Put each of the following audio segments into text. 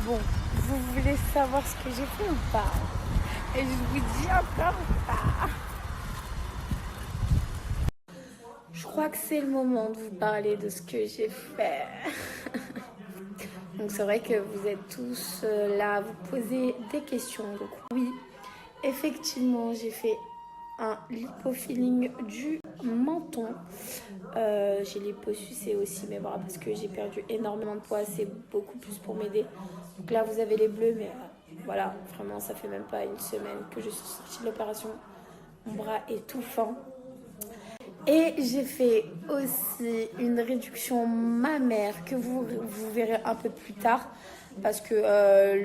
Bon, vous voulez savoir ce que j'ai fait ou pas? Et je vous dis encore pas. Je crois que c'est le moment de vous parler de ce que j'ai fait. Donc c'est vrai que vous êtes tous là à vous poser des questions. Donc oui, effectivement, j'ai fait un lipofilling du menton. J'ai liposucé aussi mes bras parce que j'ai perdu énormément de poids. C'est beaucoup plus pour m'aider. Donc là, vous avez les bleus, mais voilà, vraiment, ça fait même pas une semaine que je suis sortie de l'opération. Mon bras est tout fin. Et j'ai fait aussi une réduction mammaire que vous verrez un peu plus tard. Parce que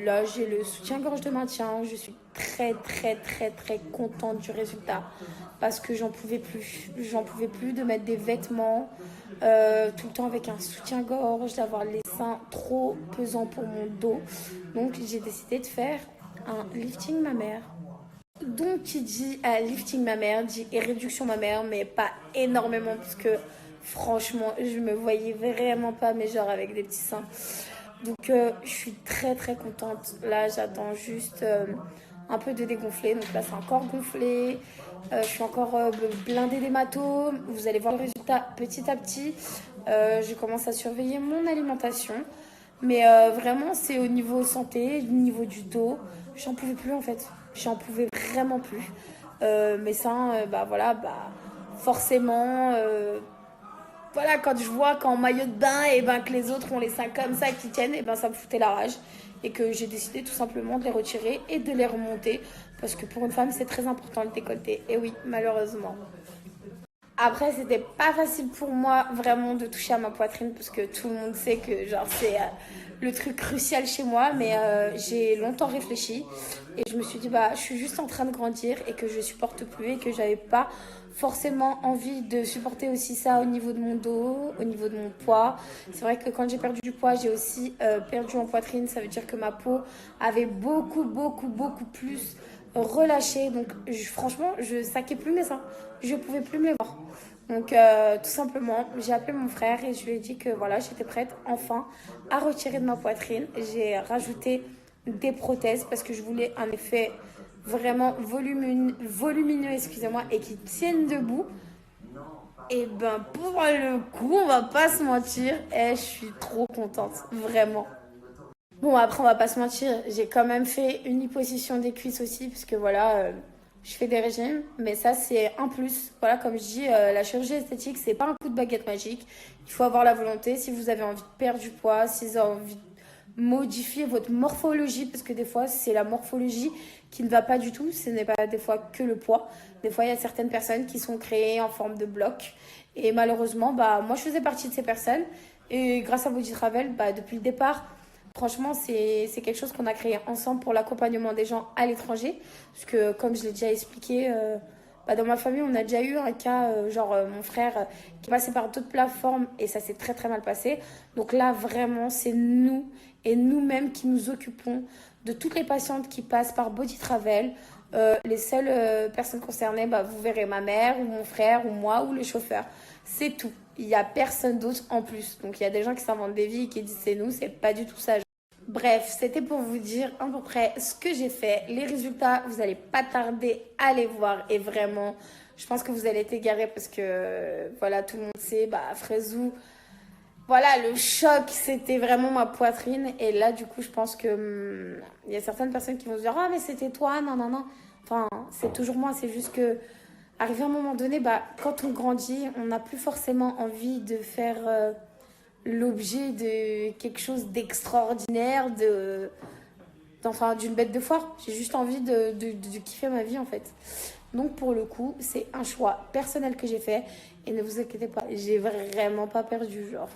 là, j'ai le soutien-gorge de maintien. Je suis très contente du résultat. Parce que j'en pouvais plus. J'en pouvais plus de mettre des vêtements tout le temps avec un soutien-gorge, d'avoir les seins trop pesants pour mon dos. Donc, j'ai décidé de faire un lifting mammaire. Donc, qui dit lifting mammaire, dit réduction mammaire, mais pas énormément, parce que franchement, je me voyais vraiment pas, mais genre avec des petits seins. Donc, je suis très contente. Là, j'attends juste un peu de dégonfler. Donc là, c'est encore gonflé. Je suis encore blindée d'hématomes. Vous allez voir le résultat petit à petit. Je commence à surveiller mon alimentation. Mais vraiment, c'est au niveau santé, au niveau du dos. J'en pouvais plus en fait. J'en pouvais vraiment plus. Mes seins, bah voilà, bah forcément. Voilà, quand je vois qu'en maillot de bain, et ben que les autres ont les seins comme ça qui tiennent, et ben ça me foutait la rage. Et que j'ai décidé tout simplement de les retirer et de les remonter. Parce que pour une femme, c'est très important le décolleté. Et oui, malheureusement. Après, c'était pas facile pour moi vraiment de toucher à ma poitrine parce que tout le monde sait que genre c'est le truc crucial chez moi. Mais j'ai longtemps réfléchi et je me suis dit bah je suis juste en train de grandir et que je supporte plus et que j'avais pas forcément envie de supporter aussi ça au niveau de mon dos, au niveau de mon poids. C'est vrai que quand j'ai perdu du poids, j'ai aussi perdu en poitrine. Ça veut dire que ma peau avait beaucoup plus relâché. Donc franchement, je saquais plus mes seins. Je pouvais plus me les voir. Donc tout simplement, j'ai appelé mon frère et je lui ai dit que voilà, j'étais prête enfin à retirer de ma poitrine. J'ai rajouté des prothèses parce que je voulais un effet vraiment volumineux, excusez-moi, et qui tienne debout. Et ben pour le coup, on va pas se mentir, et je suis trop contente, vraiment. Bon, après, on va pas se mentir, j'ai quand même fait une liposuction des cuisses aussi, parce que voilà, je fais des régimes, mais ça, c'est un plus. Voilà, comme je dis, la chirurgie esthétique, c'est pas un coup de baguette magique. Il faut avoir la volonté. Si vous avez envie de perdre du poids, si vous avez envie de modifier votre morphologie, parce que des fois, c'est la morphologie qui ne va pas du tout. Ce n'est pas des fois que le poids. Des fois, il y a certaines personnes qui sont créées en forme de bloc. Et malheureusement, bah, moi, je faisais partie de ces personnes. Et grâce à Body Travel, bah, depuis le départ, franchement, c'est quelque chose qu'on a créé ensemble pour l'accompagnement des gens à l'étranger. Parce que, comme je l'ai déjà expliqué, bah, dans ma famille, on a déjà eu un cas, mon frère qui est passé par d'autres plateformes et ça s'est très mal passé. Donc là, vraiment, c'est nous et nous-mêmes qui nous occupons de toutes les patientes qui passent par Body Travel. Les seules personnes concernées, bah, vous verrez ma mère ou mon frère ou moi ou le chauffeur. C'est tout. Il n'y a personne d'autre en plus. Donc il y a des gens qui s'inventent des vies et qui disent c'est nous, c'est pas du tout ça. Bref, c'était pour vous dire à peu près ce que j'ai fait. Les résultats, vous n'allez pas tarder à les voir. Et vraiment, je pense que vous allez être égarés parce que, voilà, tout le monde sait, bah, Fraisou, voilà, le choc, c'était vraiment ma poitrine. Et là, du coup, je pense que il y a certaines personnes qui vont se dire, ah, mais c'était toi, non. Enfin, c'est toujours moi, c'est juste que, arrivé à un moment donné, bah, quand on grandit, on n'a plus forcément envie de faire l'objet de quelque chose d'extraordinaire, enfin, d'une bête de foire. J'ai juste envie de kiffer ma vie en fait. Donc pour le coup, c'est un choix personnel que j'ai fait. Et ne vous inquiétez pas, j'ai vraiment pas perdu genre.